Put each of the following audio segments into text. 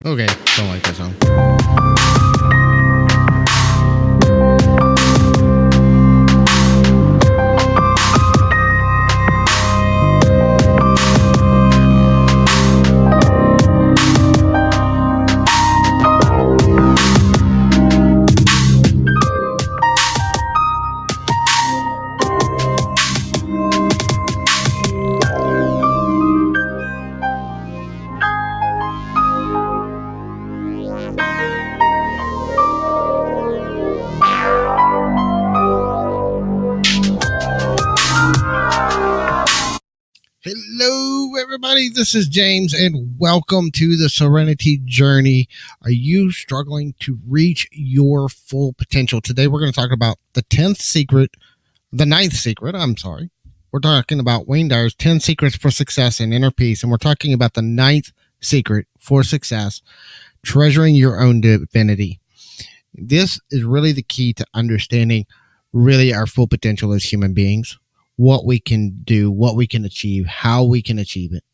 Okay, don't like that song. Hello, everybody. This is James, and welcome to the Serenity Journey. Are you struggling to reach your full potential? Today, we're going to talk about the ninth secret. We're talking about Wayne Dyer's 10 secrets for success and inner peace, and we're talking about the ninth secret for success, treasuring your own divinity. This is really the key to understanding really our full potential as human beings. What we can do, what we can achieve, how we can achieve it,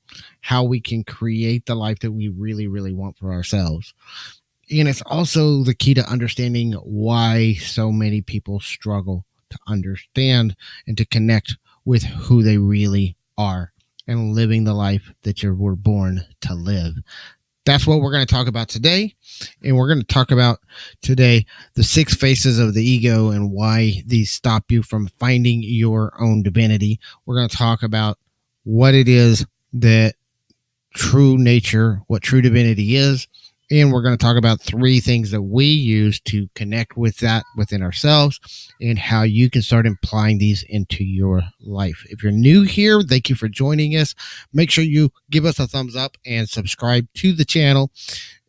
how we can create the life that we really, really want for ourselves. And it's also the key to understanding why so many people struggle to understand and to connect with who they really are and living the life that you were born to live. That's what we're going to talk about today. And we're going to talk about today the 6 faces of the ego and why these stop you from finding your own divinity. We're going to talk about what it is that true nature, what true divinity is, And we're going to talk about 3 things that we use to connect with that within ourselves and how you can start applying these into your life. If you're new here, thank you for joining us. Make sure you give us a thumbs up and subscribe to the channel.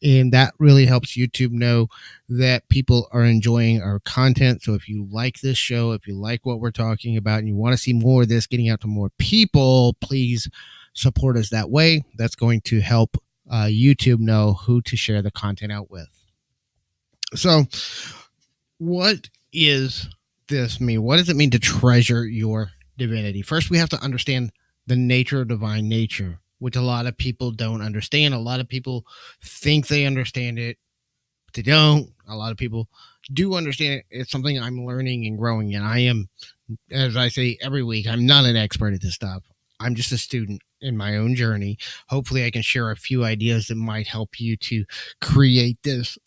And that really helps YouTube know that people are enjoying our content. So if you like this show, if you like what we're talking about, and you want to see more of this getting out to more people, please support us that way. That's going to help YouTube know who to share the content out with. So what is this mean? What does it mean to treasure your divinity? First, we have to understand the nature of divine nature, which a lot of people don't understand. A lot of people think they understand it, but they don't. A lot of people do understand it. It's something I'm learning and growing, and I am, as I say every week, I'm not an expert at this stuff. I'm just a student in my own journey. Hopefully I can share a few ideas that might help you to create this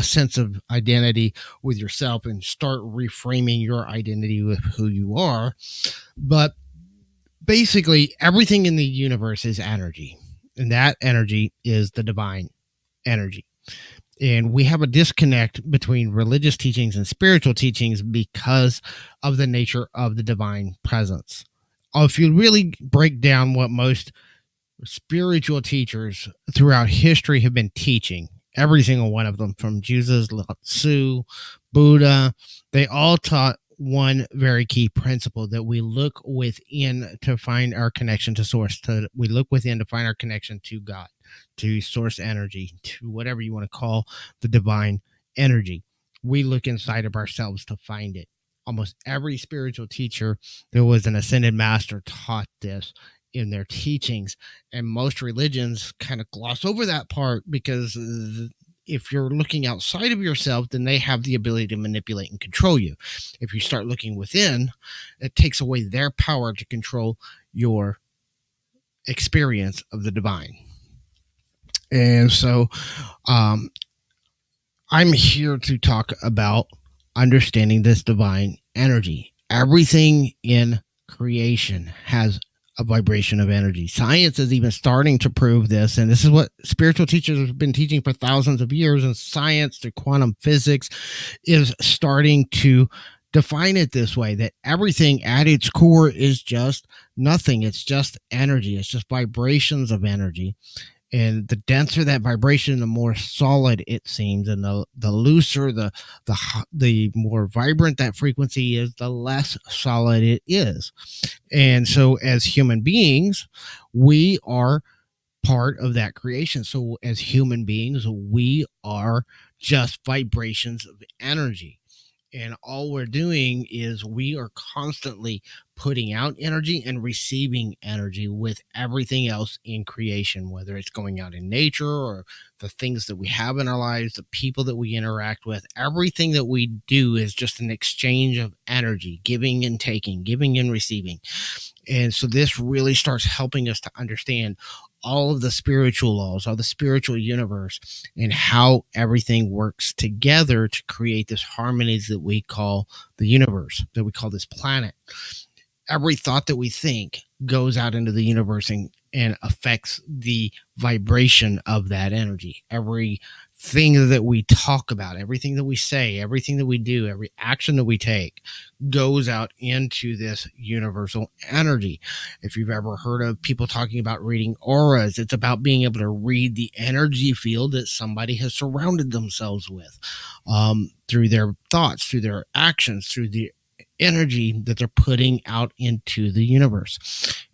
sense of identity with yourself and start reframing your identity with who you are. But basically, everything in the universe is energy, and that energy is the divine energy. And we have a disconnect between religious teachings and spiritual teachings because of the nature of the divine presence. If you really break down what most spiritual teachers throughout history have been teaching, every single one of them, from Jesus, Lao Tzu, Buddha, they all taught one very key principle, that we look within to find our connection to source. We look within to find our connection to God, to source energy, to whatever you want to call the divine energy. We look inside of ourselves to find it. Almost every spiritual teacher that was an ascended master taught this in their teachings, and most religions kind of gloss over that part because if you're looking outside of yourself, then they have the ability to manipulate and control you. If you start looking within, it takes away their power to control your experience of the divine. And so I'm here to talk about understanding this divine energy. Everything in creation has a vibration of energy. Science is even starting to prove this, and this is what spiritual teachers have been teaching for thousands of years, and science through quantum physics is starting to define it this way, that everything at its core is just nothing. It's just energy. It's just vibrations of energy. And the denser that vibration, the more solid it seems, and the looser, the more vibrant that frequency is, the less solid it is. And so as human beings, we are part of that creation. So as human beings, we are just vibrations of energy. And all we're doing is we are constantly putting out energy and receiving energy with everything else in creation, whether it's going out in nature or the things that we have in our lives, the people that we interact with. Everything that we do is just an exchange of energy, giving and taking, giving and receiving. And so this really starts helping us to understand all of the spiritual laws, all the spiritual universe, and how everything works together to create this harmony that we call the universe, that we call this planet. Every thought that we think goes out into the universe and affects the vibration of that energy. Everything that we talk about, everything that we say, everything that we do, every action that we take goes out into this universal energy. If you've ever heard of people talking about reading auras, it's about being able to read the energy field that somebody has surrounded themselves with, through their thoughts, through their actions, through the energy that they're putting out into the universe.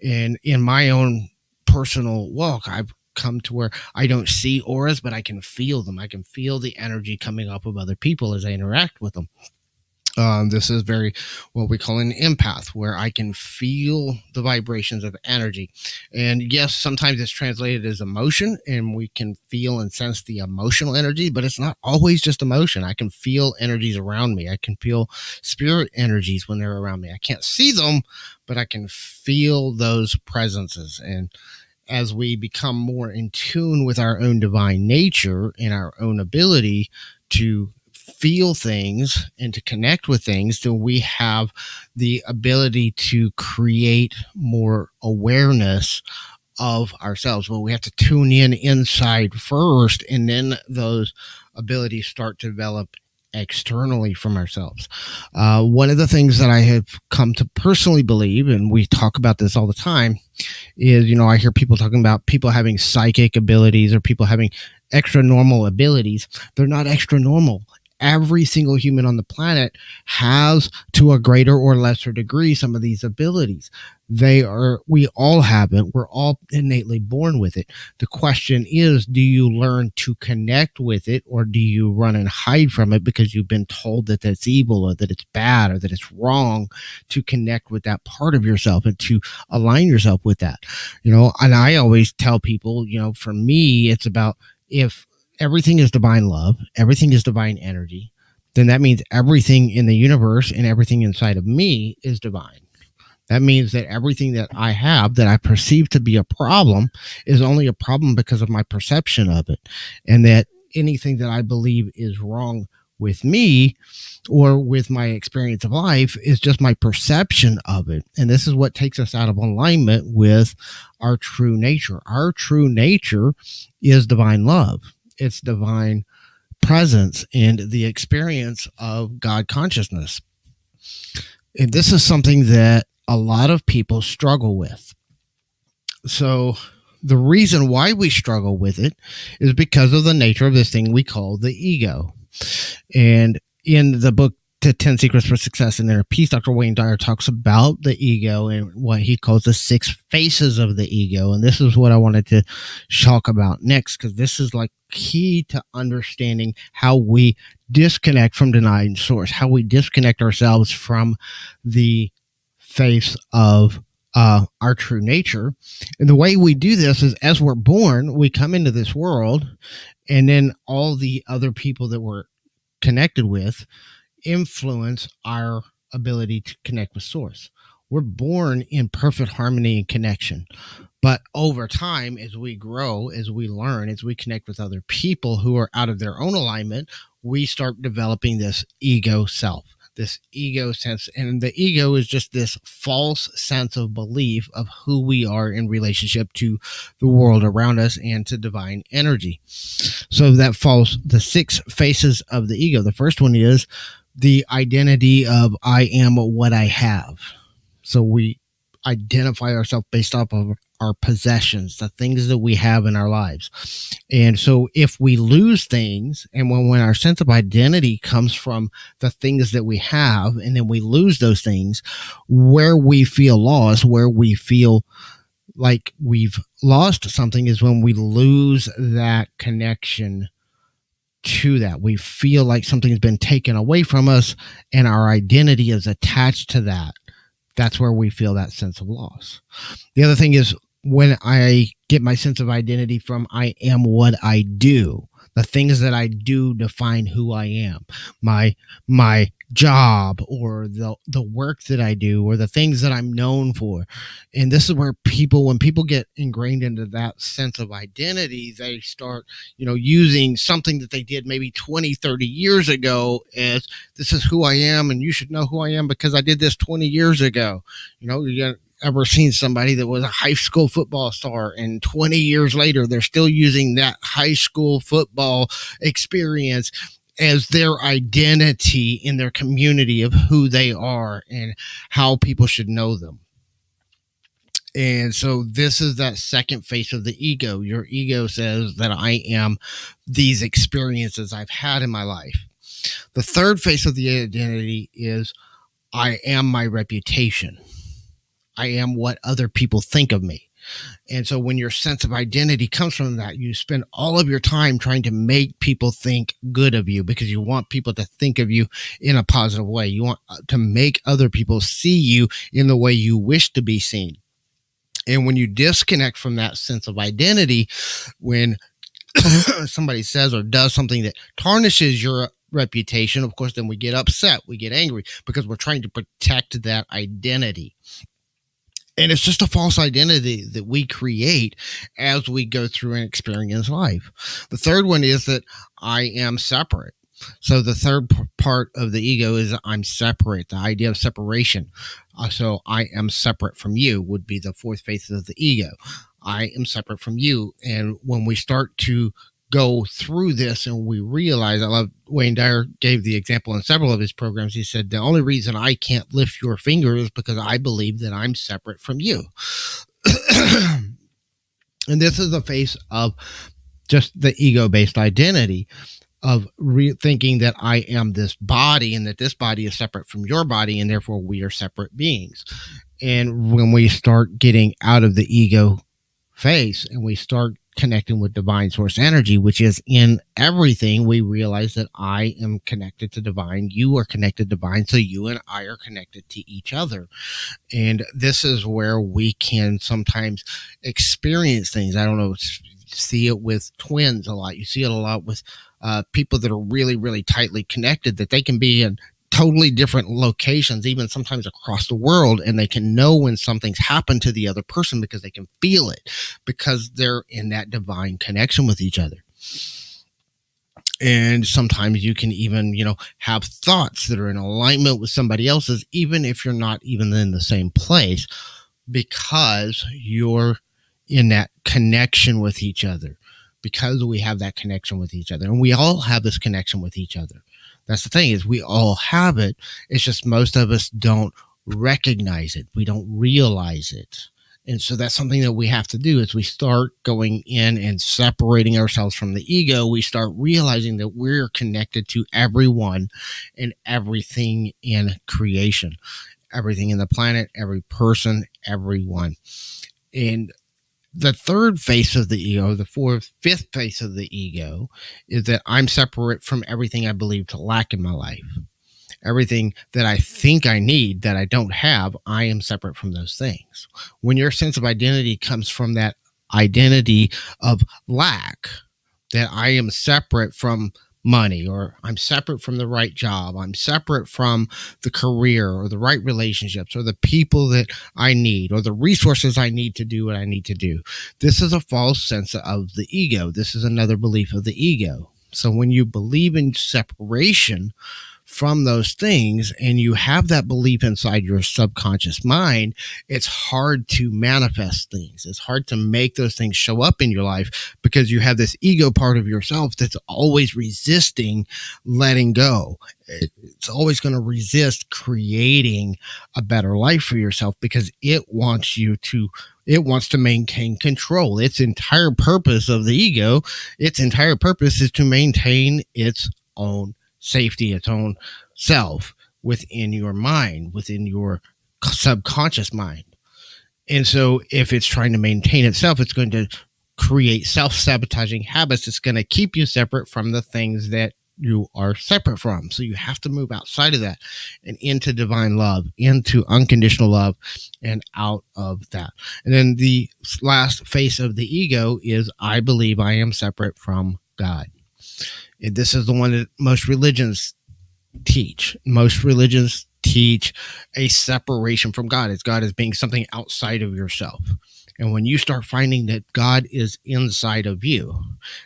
And in my own personal walk, I've come to where I don't see auras, but I can feel them. I can feel the energy coming up of other people as I interact with them. This is very what we call an empath, where I can feel the vibrations of energy. And yes, sometimes it's translated as emotion, and we can feel and sense the emotional energy, but it's not always just emotion. I can feel energies around me. I can feel spirit energies when they're around me. I can't see them, but I can feel those presences. And as we become more in tune with our own divine nature and our own ability to feel things and to connect with things, then we have the ability to create more awareness of ourselves, but we have to tune in inside first, and then those abilities start to develop externally from ourselves. One of the things that I have come to personally believe, and we talk about this all the time, is, I hear people talking about people having psychic abilities or people having extra normal abilities. They're not extra normal. Every single human on the planet has, to a greater or lesser degree, some of these abilities. We all have it. We're all innately born with it. The question is, do you learn to connect with it, or do you run and hide from it because you've been told that it's evil or that it's bad or that it's wrong to connect with that part of yourself and to align yourself with that? And I always tell people, for me, it's about, if everything is divine love, everything is divine energy, then that means everything in the universe and everything inside of me is divine. That means that everything that I have that I perceive to be a problem is only a problem because of my perception of it. And that anything that I believe is wrong with me or with my experience of life is just my perception of it. And this is what takes us out of alignment with our true nature. Our true nature is divine love. It's divine presence and the experience of God consciousness. And this is something that a lot of people struggle with. So the reason why we struggle with it is because of the nature of this thing we call the ego. And in the book, The 10 Secrets for Success and Inner Peace, Dr. Wayne Dyer talks about the ego and what he calls the 6 faces of the ego. And this is what I wanted to talk about next, because this is like key to understanding how we disconnect from denying source, how we disconnect ourselves from the face of our true nature. And the way we do this is, as we're born, we come into this world, and then all the other people that we're connected with influence our ability to connect with source. We're born in perfect harmony and connection. But over time, as we grow, as we learn, as we connect with other people who are out of their own alignment, we start developing this ego self, this ego sense. And the ego is just this false sense of belief of who we are in relationship to the world around us and to divine energy. So the 6 faces of the ego. The first one is the identity of I am what I have. So we identify ourselves based off of our possessions, the things that we have in our lives. And so if we lose things, and when our sense of identity comes from the things that we have, and then we lose those things, where we feel lost, where we feel like we've lost something, is when we lose that connection to that. We feel like something's been taken away from us and our identity is attached to that. That's where we feel that sense of loss. The other thing is, when I get my sense of identity from I am what I do, the things that I do define who I am. My job, or the work that I do, or the things that I'm known for. And this is where when people get ingrained into that sense of identity, they start, using something that they did maybe 20, 30 years ago as, this is who I am, and you should know who I am because I did this 20 years ago. You ever seen somebody that was a high school football star, and 20 years later, they're still using that high school football experience as their identity in their community of who they are and how people should know them. And so this is that second face of the ego. Your ego says that I am these experiences I've had in my life. The third face of the identity is I am my reputation. I am what other people think of me. And so when your sense of identity comes from that, you spend all of your time trying to make people think good of you because you want people to think of you in a positive way. You want to make other people see you in the way you wish to be seen. And when you disconnect from that sense of identity, when somebody says or does something that tarnishes your reputation, of course, then we get upset, we get angry because we're trying to protect that identity. And it's just a false identity that we create as we go through and experience life. The third one is that I am separate. So the third part of the ego is I'm separate, the idea of separation. So I am separate from you would be the fourth face of the ego. I am separate from you. And when we start to go through this and we realize, I love Wayne Dyer gave the example in several of his programs. He said, the only reason I can't lift your finger is because I believe that I'm separate from you. And this is the face of just the ego-based identity of thinking that I am this body and that this body is separate from your body, and therefore we are separate beings. And when we start getting out of the ego face and we start connecting with divine source energy, which is in everything, we realize that I am connected to divine, you are connected to divine, so you and I are connected to each other. And this is where we can sometimes experience things. I don't know, see it with twins a lot. You see it a lot with people that are really, really tightly connected, that they can be in totally different locations, even sometimes across the world, and they can know when something's happened to the other person because they can feel it, because they're in that divine connection with each other. And sometimes you can even, have thoughts that are in alignment with somebody else's, even if you're not even in the same place, because you're in that connection with each other, because we have that connection with each other. And we all have this connection with each other. That's the thing, is we all have it. It's just most of us don't recognize it. We don't realize it. And so that's something that we have to do. As we start going in and separating ourselves from the ego, we start realizing that we're connected to everyone and everything in creation, everything in the planet, every person, everyone. And the third face of the ego, fifth face of the ego, is that I'm separate from everything I believe to lack in my life. Everything that I think I need that I don't have, I am separate from those things. When your sense of identity comes from that identity of lack, that I am separate from money, or I'm separate from the right job, I'm separate from the career or the right relationships or the people that I need or the resources I need to do what I need to do. This is a false sense of the ego. This is another belief of the ego. So when you believe in separation from those things and you have that belief inside your subconscious mind, it's hard to manifest things. It's hard to make those things show up in your life, because you have this ego part of yourself that's always resisting letting go. It's always going to resist creating a better life for yourself, because it wants to maintain control. Its entire purpose of the ego, its entire purpose is to maintain its own safety, its own self within your mind, within your subconscious mind. And so if it's trying to maintain itself, it's going to create self-sabotaging habits. It's going to keep you separate from the things that you are separate from. So you have to move outside of that and into divine love, into unconditional love, and out of that. And then the last face of the ego is, I believe I am separate from God. And this is the one that most religions teach. Most religions teach a separation from God. It's God as being something outside of yourself. And when you start finding that God is inside of you,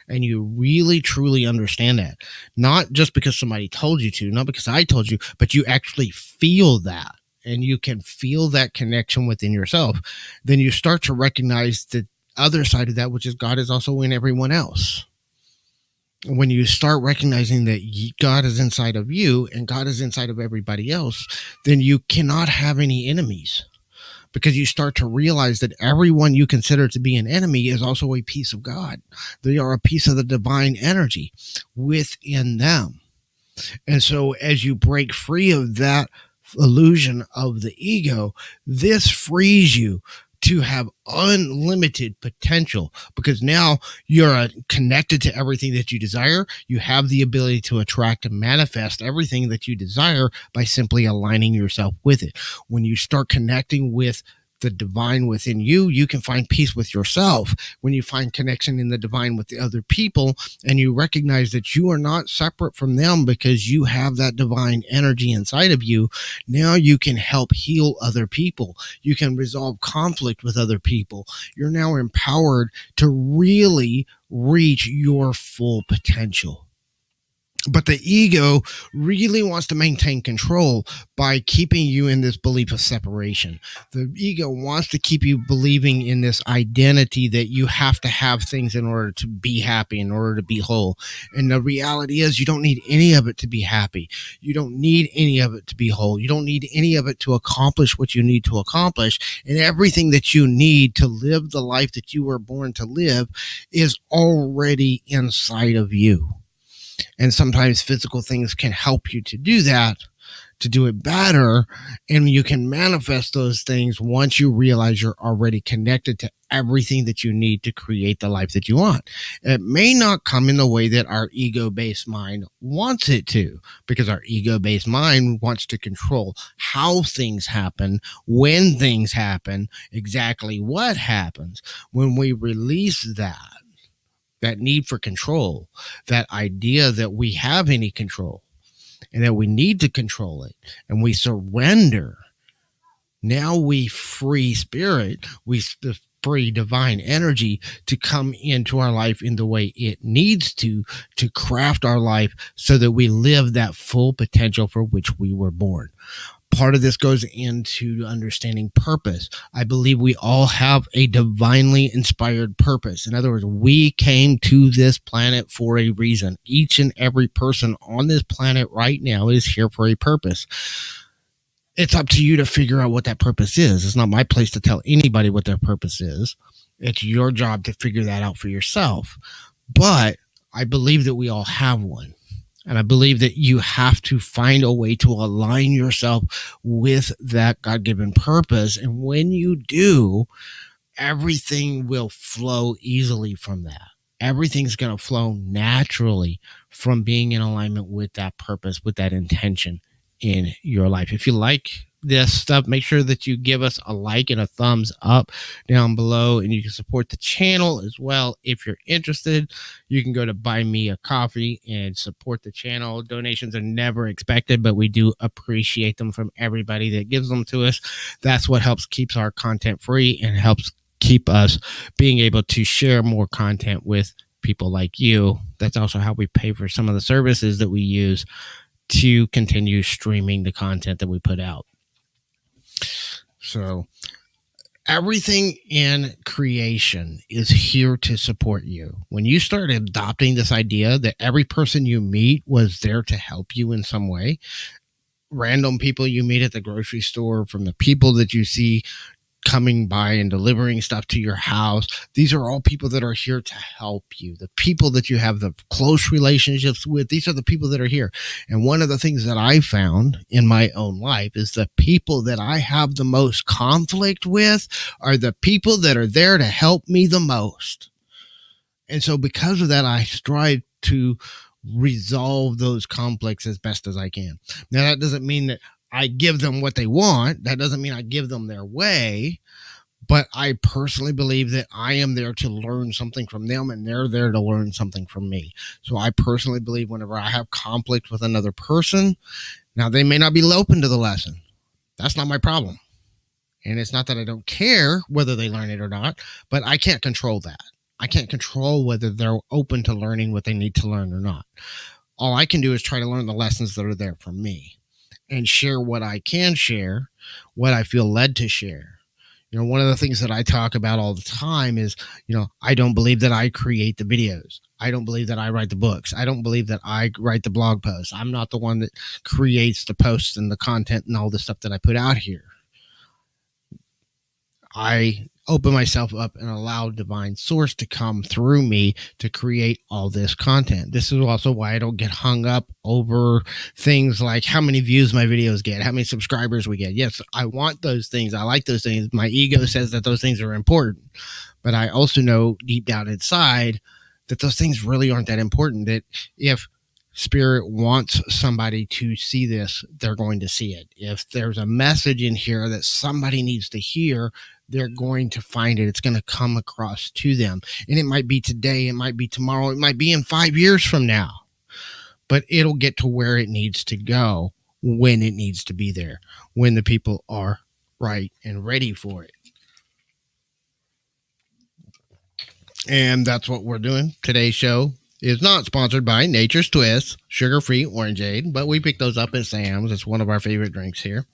and you really truly understand that, not just because somebody told you to, not because I told you, but you actually feel that, and you can feel that connection within yourself, then you start to recognize the other side of that, which is God is also in everyone else. When you start recognizing that God is inside of you and God is inside of everybody else, then you cannot have any enemies, because you start to realize that everyone you consider to be an enemy is also a piece of God. They are a piece of the divine energy within them. And so as you break free of that illusion of the ego, this frees you to have unlimited potential, because now you're connected to everything that you desire. You have the ability to attract and manifest everything that you desire by simply aligning yourself with it. When you start connecting with the divine within you, you can find peace with yourself. When you find connection in the divine with the other people, and you recognize that you are not separate from them because you have that divine energy inside of you, now you can help heal other people. You can resolve conflict with other people. You're now empowered to really reach your full potential. But the ego really wants to maintain control by keeping you in this belief of separation. The ego wants to keep you believing in this identity that you have to have things in order to be happy, in order to be whole. And the reality is, you don't need any of it to be happy. You don't need any of it to be whole. You don't need any of it to accomplish what you need to accomplish. And everything that you need to live the life that you were born to live is already inside of you. And sometimes physical things can help you to do that, to do it better. And you can manifest those things once you realize you're already connected to everything that you need to create the life that you want. It may not come in the way that our ego-based mind wants it to, because our ego-based mind wants to control how things happen, when things happen, exactly what happens. When we release that need for control, that idea that we have any control and that we need to control it, and we surrender, now we free spirit, we free divine energy to come into our life in the way it needs to craft our life so that we live that full potential for which we were born. Part of this goes into understanding purpose. I believe we all have a divinely inspired purpose. In other words, we came to this planet for a reason. Each and every person on this planet right now is here for a purpose. It's up to you to figure out what that purpose is. It's not my place to tell anybody what their purpose is. It's your job to figure that out for yourself. But I believe that we all have one. And I believe that you have to find a way to align yourself with that God-given purpose. And when you do, everything will flow easily from that. Everything's going to flow naturally from being in alignment with that purpose, with that intention in your life. If you like this stuff, make sure that you give us a like and a thumbs up down below, and you can support the channel as well. If you're interested, you can go to Buy Me a Coffee and support the channel. Donations are never expected, but we do appreciate them from everybody that gives them to us. That's what helps keeps our content free and helps keep us being able to share more content with people like you. That's also how we pay for some of the services that we use to continue streaming the content that we put out. So everything in creation is here to support you. When you start adopting this idea that every person you meet was there to help you in some way, random people you meet at the grocery store, from the people that you see coming by and delivering stuff to your house, these are all people that are here to help you. The people that you have the close relationships with, these are the people that are here. And one of the things that I found in my own life is the people that I have the most conflict with are the people that are there to help me the most. And so because of that, I strive to resolve those conflicts as best as I can. Now, that doesn't mean that I give them what they want. That doesn't mean I give them their way. But I personally believe that I am there to learn something from them, and they're there to learn something from me. So I personally believe whenever I have conflict with another person, now they may not be open to the lesson. That's not my problem. And it's not that I don't care whether they learn it or not, but I can't control that. I can't control whether they're open to learning what they need to learn or not. All I can do is try to learn the lessons that are there for me and share what I can share, what I feel led to share. You know, one of the things that I talk about all the time is, I don't believe that I create the videos. I don't believe that I write the books. I don't believe that I write the blog posts. I'm not the one that creates the posts and the content and all the stuff that I put out here. I open myself up and allow divine source to come through me to create all this content. This is also why I don't get hung up over things like how many views my videos get, how many subscribers we get. Yes, I want those things. I like those things. My ego says that those things are important, but I also know deep down inside that those things really aren't that important. That if Spirit wants somebody to see this, they're going to see it. If there's a message in here that somebody needs to hear, they're going to find it. It's going to come across to them. And it might be today, it might be tomorrow, it might be in 5 years from now. But it'll get to where it needs to go when it needs to be there, when the people are right and ready for it. And that's what we're doing. Today's show is not sponsored by Nature's Twist, sugar-free orangeade, but we pick those up at Sam's. It's one of our favorite drinks here.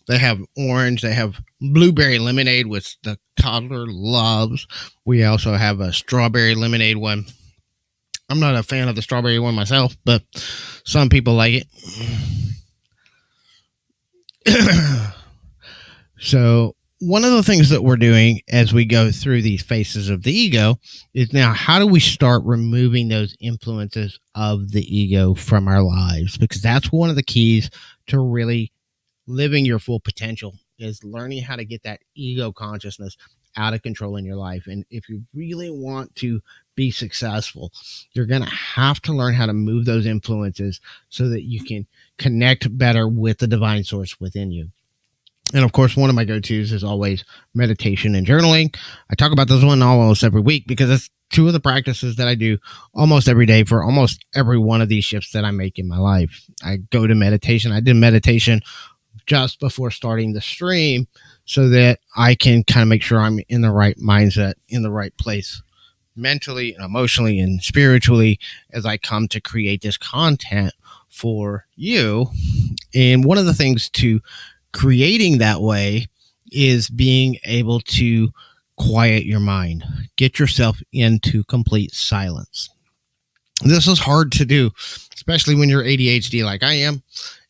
They have orange. They have blueberry lemonade, which the toddler loves. We also have a strawberry lemonade one. I'm not a fan of the strawberry one myself, but some people like it. So one of the things that we're doing as we go through these phases of the ego is now how do we start removing those influences of the ego from our lives? Because that's one of the keys to really living your full potential is learning how to get that ego consciousness out of control in your life. And if you really want to be successful, you're going to have to learn how to move those influences so that you can connect better with the divine source within you. And of course, one of my go-tos is always meditation and journaling. I talk about this one almost every week because it's two of the practices that I do almost every day for almost every one of these shifts that I make in my life. I go to meditation. I did meditation just before starting the stream so that I can kind of make sure I'm in the right mindset, in the right place mentally and emotionally and spiritually as I come to create this content for you. And one of the things to creating that way is being able to quiet your mind, get yourself into complete silence. This is hard to do, especially when you're ADHD like I am.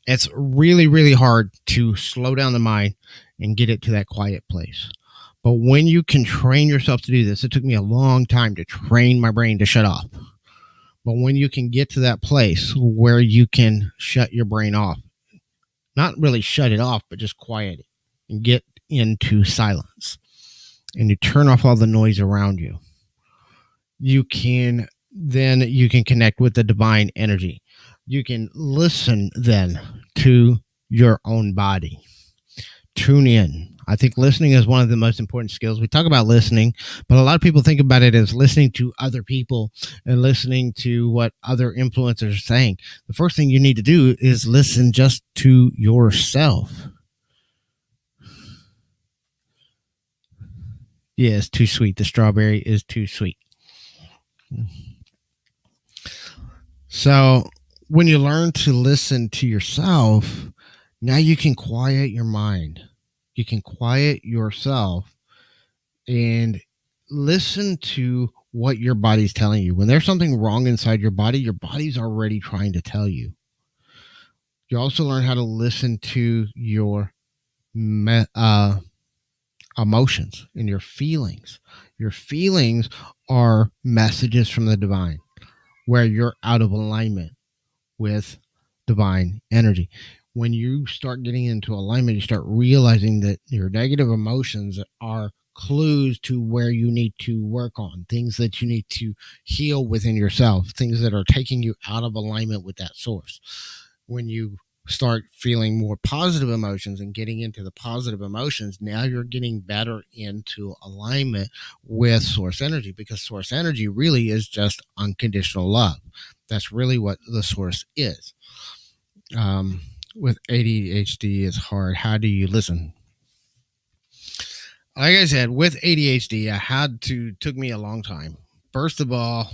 It's really, really hard to slow down the mind and get it to that quiet place. But when you can train yourself to do this, it took me a long time to train my brain to shut off. But when you can get to that place where you can shut your brain off, not really shut it off, but just quiet it and get into silence. And you turn off all the noise around you. You can connect with the divine energy. You can listen then to your own body. Tune in. I think listening is one of the most important skills. We talk about listening, but a lot of people think about it as listening to other people and listening to what other influencers are saying. The first thing you need to do is listen just to yourself. Yeah, it's too sweet. The strawberry is too sweet. So when you learn to listen to yourself, now you can quiet your mind. You can quiet yourself and listen to what your body's telling you. When there's something wrong inside your body's already trying to tell you. You also learn how to listen to your emotions and your feelings. Your feelings are messages from the divine where you're out of alignment with divine energy. When you start getting into alignment, you start realizing that your negative emotions are clues to where you need to work on, things that you need to heal within yourself, things that are taking you out of alignment with that source. When you start feeling more positive emotions and getting into the positive emotions, now you're getting better into alignment with source energy, because source energy really is just unconditional love. That's really what the source is. With ADHD, it's hard. How do you listen? Like I said, with ADHD, took me a long time. First of all,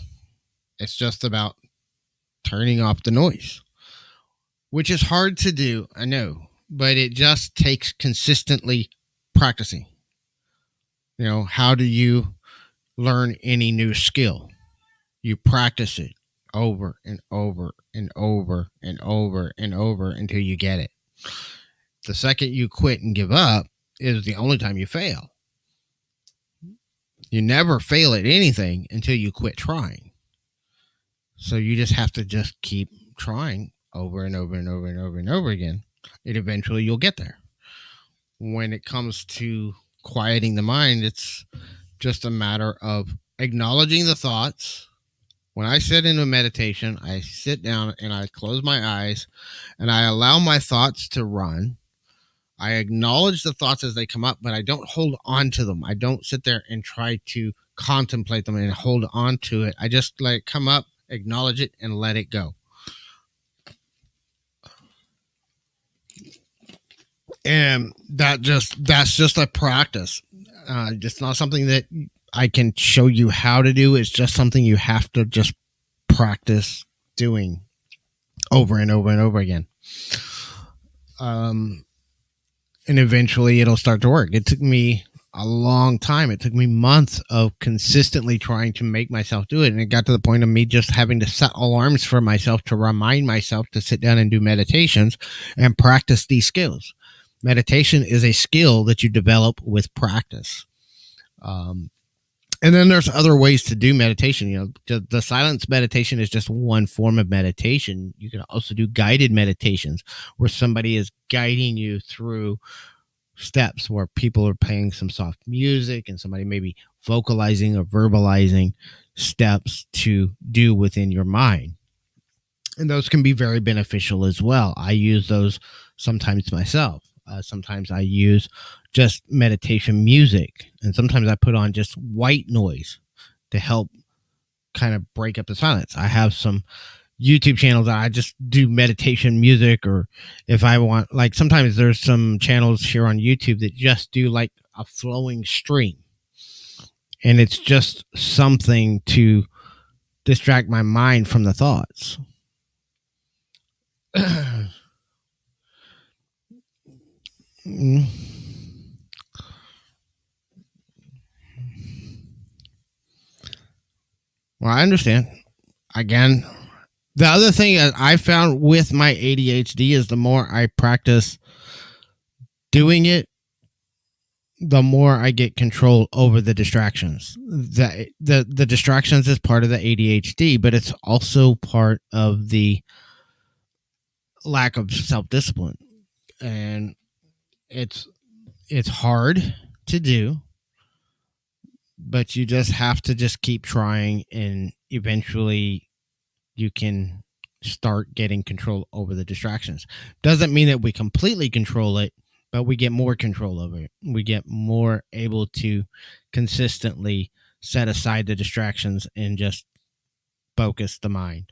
it's just about turning off the noise, which is hard to do, I know, but it just takes consistently practicing. You know, how do you learn any new skill? You practice it over and over and over and over and over until you get it. The second you quit and give up is the only time you fail. You never fail at anything until you quit trying. So you just have to just keep trying over and over and over and over and over again. And eventually you'll get there. When it comes to quieting the mind, it's just a matter of acknowledging the thoughts. When I sit into meditation, I sit down and I close my eyes and I allow my thoughts to run. I acknowledge the thoughts as they come up, but I don't hold on to them. I don't sit there and try to contemplate them and hold on to it. I just let it come up, acknowledge it, and let it go. And that's just a practice. It's not something that I can show you how to do. It's just something you have to just practice doing over and over and over again. And eventually it'll start to work. It took me a long time. It took me months of consistently trying to make myself do it. And it got to the point of me just having to set alarms for myself to remind myself to sit down and do meditations and practice these skills. Meditation is a skill that you develop with practice. And then there's other ways to do meditation. You know, the silence meditation is just one form of meditation. You can also do guided meditations where somebody is guiding you through steps, where people are playing some soft music and somebody maybe vocalizing or verbalizing steps to do within your mind. And those can be very beneficial as well. I use those sometimes myself. Sometimes I use just meditation music, and sometimes I put on just white noise to help kind of break up the silence. I have some YouTube channels that I just do meditation music, or if I want, like sometimes there's some channels here on YouTube that just do like a flowing stream, and it's just something to distract my mind from the thoughts. Well, I understand. Again, the other thing that I found with my ADHD is the more I practice doing it, the more I get control over the distractions. The distractions is part of the ADHD, but it's also part of the lack of self-discipline. And it's hard to do, but you just have to just keep trying, and eventually you can start getting control over the distractions. Doesn't mean that we completely control it, but we get more control over it. We get more able to consistently set aside the distractions and just focus the mind.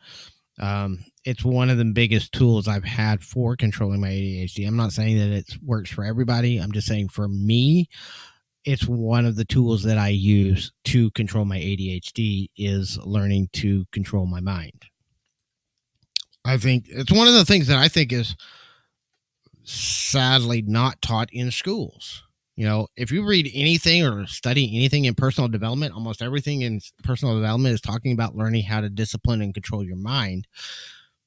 It's one of the biggest tools I've had for controlling my ADHD. I'm not saying that it works for everybody. I'm just saying for me, it's one of the tools that I use to control my ADHD is learning to control my mind. I think it's one of the things that I think is sadly not taught in schools. You know, if you read anything or study anything in personal development, almost everything in personal development is talking about learning how to discipline and control your mind.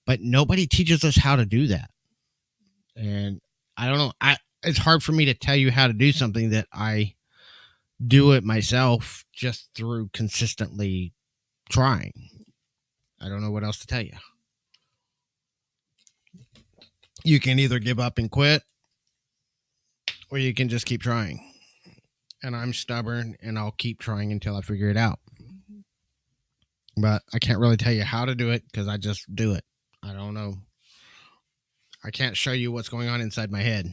But nobody teaches us how to do that. And I don't know. It's hard for me to tell you how to do something that I do it myself just through consistently trying. I don't know what else to tell you. You can either give up and quit, or you can just keep trying. And I'm stubborn, and I'll keep trying until I figure it out. But I can't really tell you how to do it because I just do it. I don't know. I can't show you what's going on inside my head.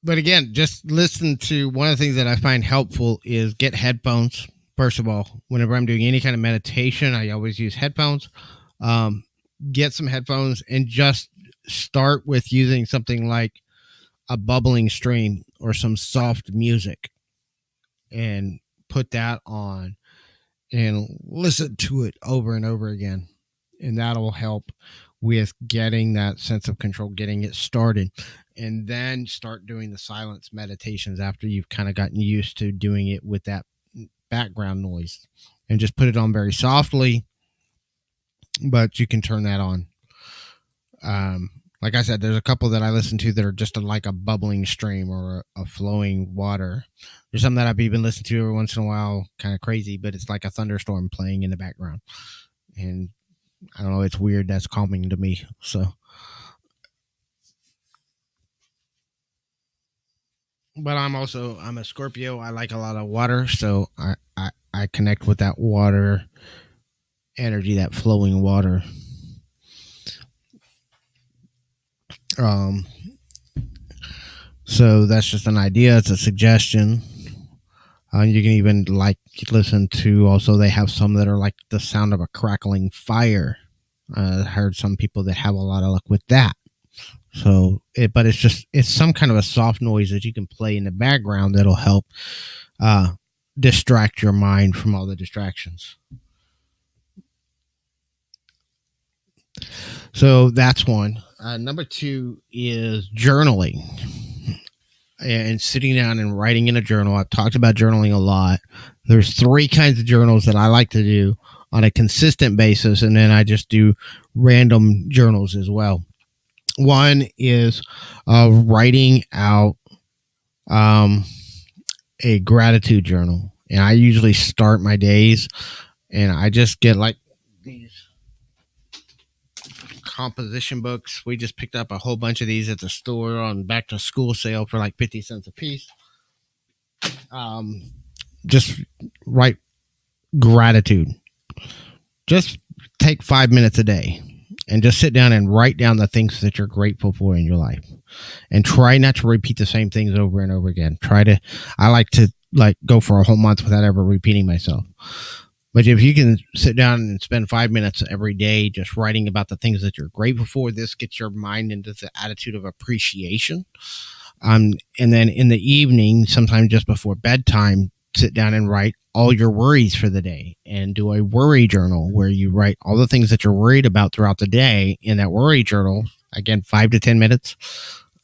But again, just listen to one of the things that I find helpful is get headphones. First of all, whenever I'm doing any kind of meditation, I always use headphones. Get some headphones and just start with using something like a bubbling stream or some soft music and put that on and listen to it over and over again. And that'll help with getting that sense of control, getting it started. And then start doing the silence meditations after you've kind of gotten used to doing it with that background noise, and just put it on very softly, but you can turn that on. Like I said, there's a couple that I listen to that are just like a bubbling stream or a flowing water. There's some that I've even listened to every once in a while, kind of crazy, but it's like a thunderstorm playing in the background. And I don't know, it's weird. That's calming to me. So, but I'm a Scorpio. I like a lot of water. So I connect with that water energy, that flowing water. So that's just an idea. It's a suggestion. You can even like listen to, also they have some that are like the sound of a crackling fire. I heard some people that have a lot of luck with that. So, but it's some kind of a soft noise that you can play in the background that'll help distract your mind from all the distractions. So that's one. Number two is journaling and sitting down and writing in a journal. I've talked about journaling a lot. There's three kinds of journals that I like to do on a consistent basis, and then I just do random journals as well. One is writing out a gratitude journal, and I usually start my days, and I just get like these composition books. We just picked up a whole bunch of these at the store on back to school sale for like 50 cents a piece. Just write gratitude. Just take 5 minutes a day and just sit down and write down the things that you're grateful for in your life, and try not to repeat the same things over and over again. I like to go for a whole month without ever repeating myself. But if you can sit down and spend 5 minutes every day just writing about the things that you're grateful for, this gets your mind into the attitude of appreciation. And then in the evening, sometime just before bedtime, sit down and write all your worries for the day and do a worry journal where you write all the things that you're worried about throughout the day in that worry journal. Again, 5 to 10 minutes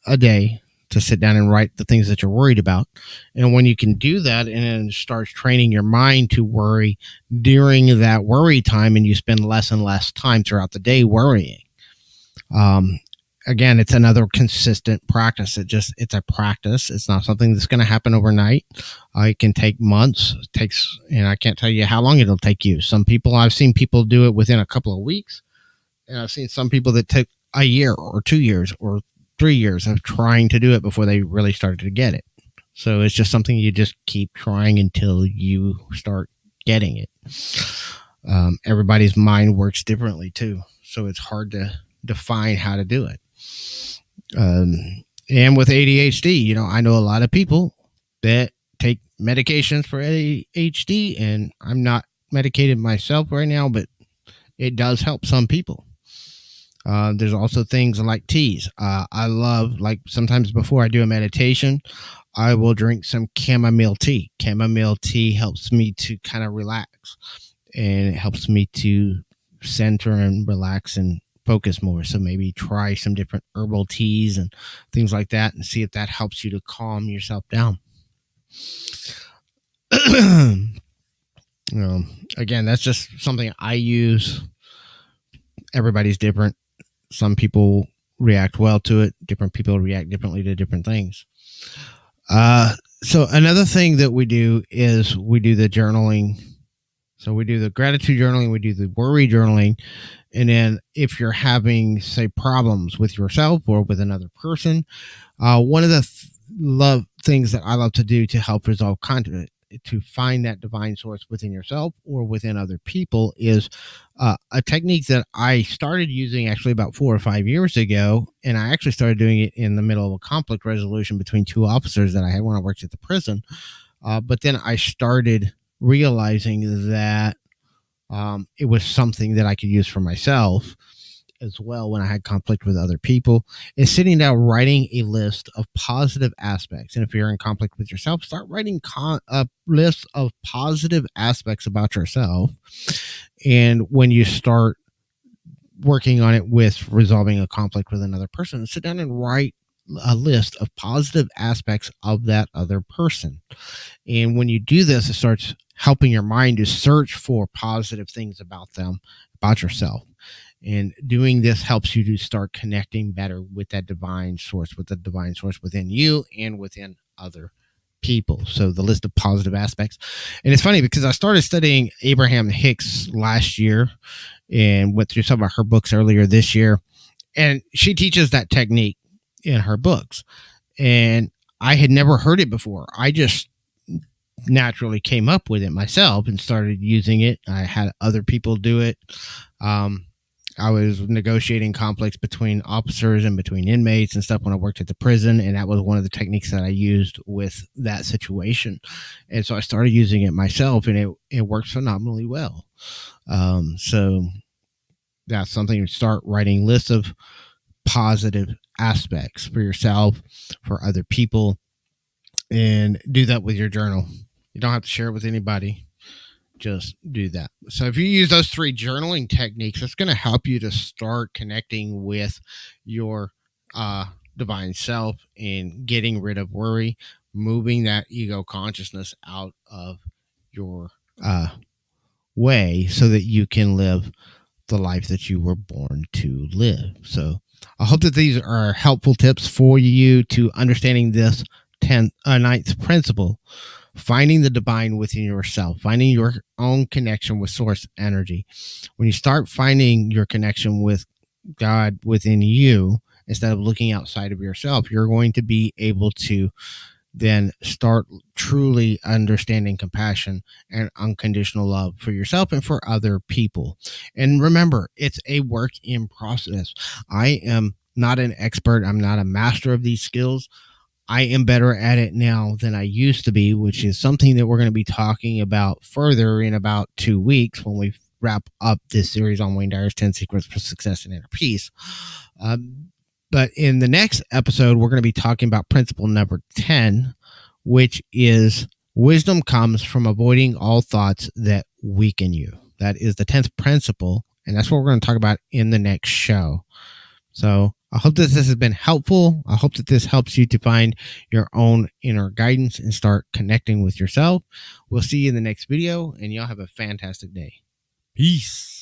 a day to sit down and write the things that you're worried about. And when you can do that, and it starts training your mind to worry during that worry time, and you spend less and less time throughout the day worrying. Again, it's another consistent practice. It's a practice. It's not something that's going to happen overnight. It can take months. And I can't tell you how long it'll take you. I've seen people do it within a couple of weeks, and I've seen some people that took a year or 2 years or 3 years of trying to do it before they really started to get it. So it's just something you just keep trying until you start getting it. Everybody's mind works differently too, so it's hard to define how to do it. And with ADHD, I know a lot of people that take medications for ADHD, and I'm not medicated myself right now, but it does help some people. There's also things like teas. I love, like, sometimes before I do a meditation, I will drink some chamomile tea. Chamomile tea helps me to kind of relax, and it helps me to center and relax and focus more. So maybe try some different herbal teas and things like that and see if that helps you to calm yourself down. Again, that's just something I use. Everybody's different. Some people react well to it. Different people react differently to different things. So another thing that we do is we do the journaling. So we do the gratitude journaling, we do the worry journaling. And then if you're having, say, problems with yourself or with another person, one of the things that I love to do to help resolve conflict, to find that divine source within yourself or within other people, is a technique that I started using actually about 4 or 5 years ago. And I actually started doing it in the middle of a conflict resolution between two officers that I had when I worked at the prison. But then I started realizing that it was something that I could use for myself as well when I had conflict with other people, is sitting down writing a list of positive aspects. And if you're in conflict with yourself, start writing a list of positive aspects about yourself. And when you start working on it with resolving a conflict with another person, sit down and write a list of positive aspects of that other person. And when you do this, it starts helping your mind to search for positive things about them, about yourself. And doing this helps you to start connecting better with that divine source, with the divine source within you and within other people. So the list of positive aspects. And it's funny because I started studying Abraham Hicks last year and went through some of her books earlier this year. And she teaches that technique in her books. And I had never heard it before. I just naturally came up with it myself and started using it. I had other people do it. I was negotiating conflicts between officers and between inmates and stuff when I worked at the prison. And that was one of the techniques that I used with that situation. And so I started using it myself, and it works phenomenally well. So that's something to start writing lists of positive aspects for yourself, for other people, and do that with your journal. You don't have to share it with anybody. Just do that. So if you use those 3 journaling techniques, it's going to help you to start connecting with your divine self and getting rid of worry, moving that ego consciousness out of your way so that you can live the life that you were born to live. So I hope that these are helpful tips for you to understanding this 9th principle, finding the divine within yourself, finding your own connection with source energy. When you start finding your connection with God within you, instead of looking outside of yourself, you're going to be able to then start truly understanding compassion and unconditional love for yourself and for other people. And remember, it's a work in process. I am not an expert. I'm not a master of these skills. I am better at it now than I used to be, which is something that we're going to be talking about further in about 2 weeks when we wrap up this series on Wayne Dyer's 10 Secrets for Success and Inner Peace. But in the next episode, we're going to be talking about principle number 10, which is wisdom comes from avoiding all thoughts that weaken you. That is the 10th principle, and that's what we're going to talk about in the next show. So I hope that this has been helpful. I hope that this helps you to find your own inner guidance and start connecting with yourself. We'll see you in the next video, and y'all have a fantastic day. Peace.